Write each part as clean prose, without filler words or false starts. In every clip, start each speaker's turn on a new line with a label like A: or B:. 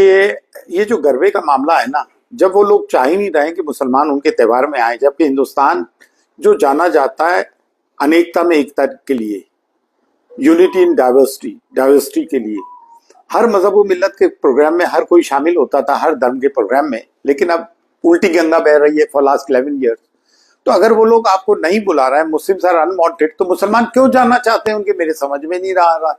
A: ये जो गरबे का मामला है ना, जब वो लोग चाह ही नहीं रहे कि मुसलमान उनके त्योहार में आए, जबकि हिंदुस्तान जो जाना जाता है अनेकता में एकता के लिए, यूनिटी इन डाइवर्सिटी, डाइवर्सिटी के लिए, हर मजहब व मिल्लत के प्रोग्राम में हर कोई शामिल होता था, हर धर्म के प्रोग्राम में। लेकिन अब उल्टी गंगा बह रही है फॉर लास्ट 11 ईयर्स। तो अगर वो लोग आपको नहीं बुला रहा है, मुस्लिम्स आर अनवांटेड, तो मुसलमान क्यों जाना चाहते हैं उनके, मेरे समझ में नहीं रहा।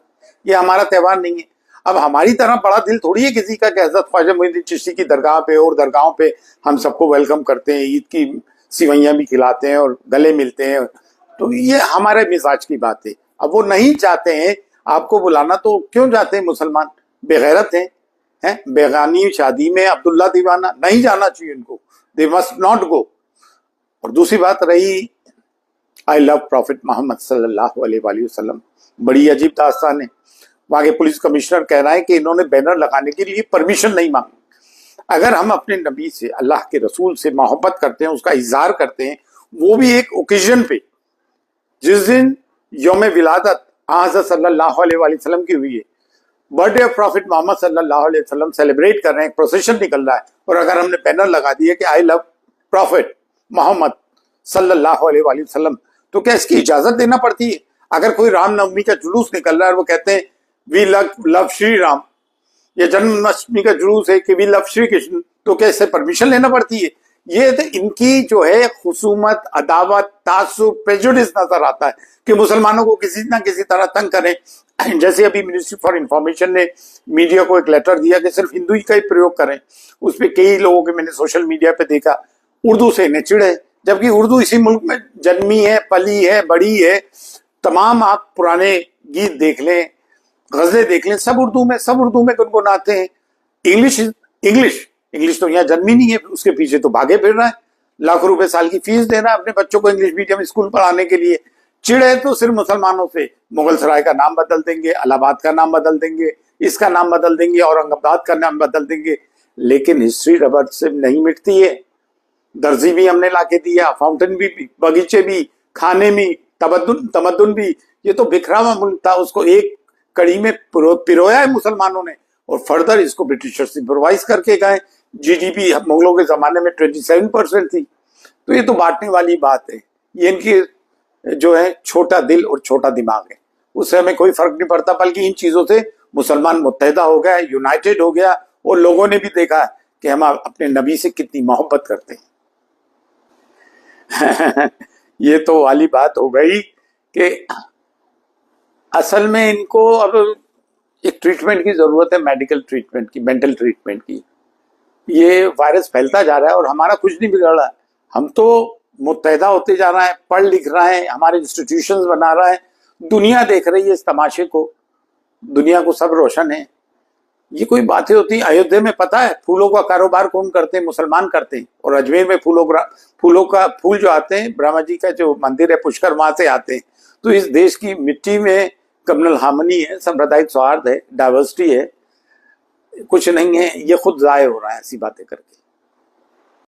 A: ये हमारा त्योहार नहीं है। अब हमारी तरह बड़ा दिल थोड़ी है किसी का कि हजरत ख्वाजा मोइनुद्दीन चिश्ती की दरगाह पे और दरगाहों पे हम सबको वेलकम करते हैं, ईद की सिवैयां भी खिलाते हैं और गले मिलते हैं। तो ये हमारे मिजाज की बात है। अब वो नहीं चाहते हैं आपको बुलाना, तो क्यों जाते हैं मुसलमान? बेगैरत हैं बेगानी शादी में अब्दुल्ला दीवाना, नहीं जाना चाहिए उनको, दे मस्ट नॉट गो। और दूसरी बात रही आई लव प्रॉफिट मोहम्मद सल्लल्लाहु अलैहि वसल्लम, बड़ी अजीब दास्तान है। वहां के पुलिस कमिश्नर कह रहा है कि इन्होंने बैनर लगाने के लिए परमिशन नहीं मांगी। अगर हम अपने नबी से, अल्लाह के रसूल से मोहब्बत करते हैं, उसका इजहार करते हैं, वो भी एक ओकेजन पे, जिस दिन यौम विलादत हज़रत सल्लल्लाहु अलैहि वसल्लम की हुई है, बर्थडे ऑफ प्रॉफिट मोहम्मद सल्लल्लाहु अलैहि वसल्लम सेलिब्रेट कर रहे हैं, प्रोसेशन निकल रहा है, और अगर हमने बैनर लगा दिया कि आई लव प्रॉफिट मोहम्मद सल्लल्लाहु अलैहि वसल्लम, तो क्या इसकी इजाजत देना पड़ती है? अगर कोई रामनवमी का जुलूस निकल रहा है और वो कहते हैं वी लव श्री राम, या जन्माष्टमी का जुलूस है कि वी लव श्री कृष्ण, तो क्या इससे परमिशन लेना पड़ती है? ये तो इनकी जो है खुसूमत, अदावत, तासुब, प्रेजुडिस नजर आता है कि मुसलमानों को किसी ना किसी तरह तंग करें। जैसे अभी मिनिस्ट्री फॉर इंफॉर्मेशन ने मीडिया को एक लेटर दिया कि सिर्फ हिंदू ही का ही प्रयोग करें। उस पर कई लोगों के मैंने सोशल मीडिया पे देखा उर्दू से इन्हें चिढ़े, जबकि उर्दू इसी मुल्क में जन्मी है, पली है, बड़ी है। तमाम आप पुराने गीत देख लें, गजलें देख लें, सब उर्दू में गुनगुनाते हैं। इंग्लिश तो यहाँ जन्मी नहीं है, उसके पीछे तो भागे फिर रहा है, लाखों रुपए साल की फीस दे रहा है अपने बच्चों को इंग्लिश मीडियम स्कूल पढ़ाने के लिए। चिड़े तो सिर्फ मुसलमानों से, मुगल सराय का नाम बदल देंगे, इलाहाबाद का नाम बदल देंगे, इसका नाम बदल देंगे, औरंगाबाद का नाम बदल देंगे, लेकिन हिस्ट्री रबर से नहीं मिटती है। दर्जी भी हमने लाके दिया, फाउंटेन भी, बगीचे भी, खाने भी, तमद्दुन भी। ये तो बिखरा हुआ मुल्क था, उसको एक कड़ी में पिरोया है मुसलमानों ने, और फर्दर इसको ब्रिटिशर्स इम्प्रोवाइज करके गए। जीडीपी मुगलों के जमाने में 27% थी। तो ये तो बांटने वाली बात है। ये इनकी जो है छोटा दिल और छोटा दिमाग है, उससे हमें कोई फर्क नहीं पड़ता, बल्कि इन चीजों से मुसलमान मुत्तहिदा हो गया, यूनाइटेड हो गया, और लोगों ने भी देखा कि हम अपने नबी से कितनी मोहब्बत करते हैं। ये तो वाली बात हो गई कि असल में इनको अब एक ट्रीटमेंट की जरूरत है, मेडिकल ट्रीटमेंट की, मेंटल ट्रीटमेंट की। ये वायरस फैलता जा रहा है और हमारा कुछ नहीं बिगड़ रहा है। हम तो मुत्तहिदा होते जा रहे हैं, पढ़ लिख रहे हैं, हमारे इंस्टीट्यूशंस बना रहे हैं, दुनिया देख रही है इस तमाशे को, दुनिया को सब रोशन है। ये कोई बातें होती हैं? अयोध्या में पता है फूलों का कारोबार कौन करते हैं? मुसलमान करते हैं। और अजमेर में फूल जो आते हैं, ब्रह्मा जी का जो मंदिर है पुष्कर, वहां से आते हैं। तो इस देश की मिट्टी में कम्युनल हार्मनी है, सांप्रदायिक सौहार्द है, डाइवर्सिटी है, कुछ नहीं है। ये खुद जाहिर हो रहा है ऐसी बातें करके।